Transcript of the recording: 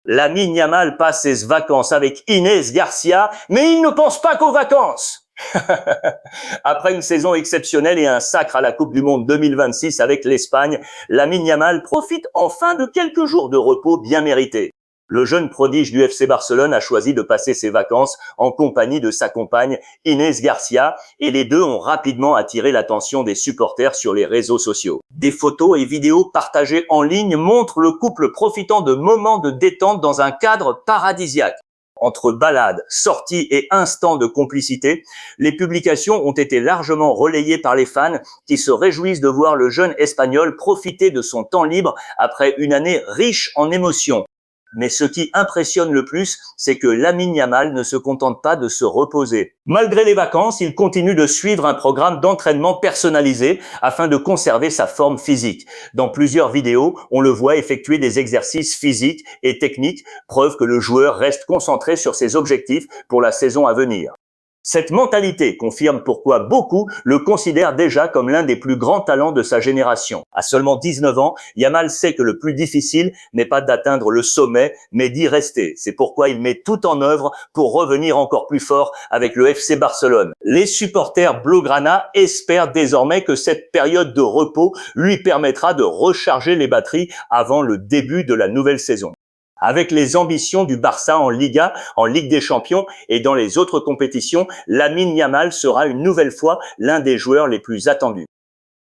Lamine Yamal passe ses vacances avec Inès Garcia, mais il ne pense pas qu'aux vacances. Après une saison exceptionnelle et un sacre à la Coupe du Monde 2026 avec l'Espagne, Lamine Yamal profite enfin de quelques jours de repos bien mérités. Le jeune prodige du FC Barcelone a choisi de passer ses vacances en compagnie de sa compagne Inès Garcia et les deux ont rapidement attiré l'attention des supporters sur les réseaux sociaux. Des photos et vidéos partagées en ligne montrent le couple profitant de moments de détente dans un cadre paradisiaque. Entre balades, sorties et instants de complicité, les publications ont été largement relayées par les fans qui se réjouissent de voir le jeune Espagnol profiter de son temps libre après une année riche en émotions. Mais ce qui impressionne le plus, c'est que Lamine Yamal ne se contente pas de se reposer. Malgré les vacances, il continue de suivre un programme d'entraînement personnalisé afin de conserver sa forme physique. Dans plusieurs vidéos, on le voit effectuer des exercices physiques et techniques, preuve que le joueur reste concentré sur ses objectifs pour la saison à venir. Cette mentalité confirme pourquoi beaucoup le considèrent déjà comme l'un des plus grands talents de sa génération. À seulement 19 ans, Yamal sait que le plus difficile n'est pas d'atteindre le sommet, mais d'y rester. C'est pourquoi il met tout en œuvre pour revenir encore plus fort avec le FC Barcelone. Les supporters blaugrana espèrent désormais que cette période de repos lui permettra de recharger les batteries avant le début de la nouvelle saison. Avec les ambitions du Barça en Liga, en Ligue des Champions et dans les autres compétitions, Lamine Yamal sera une nouvelle fois l'un des joueurs les plus attendus.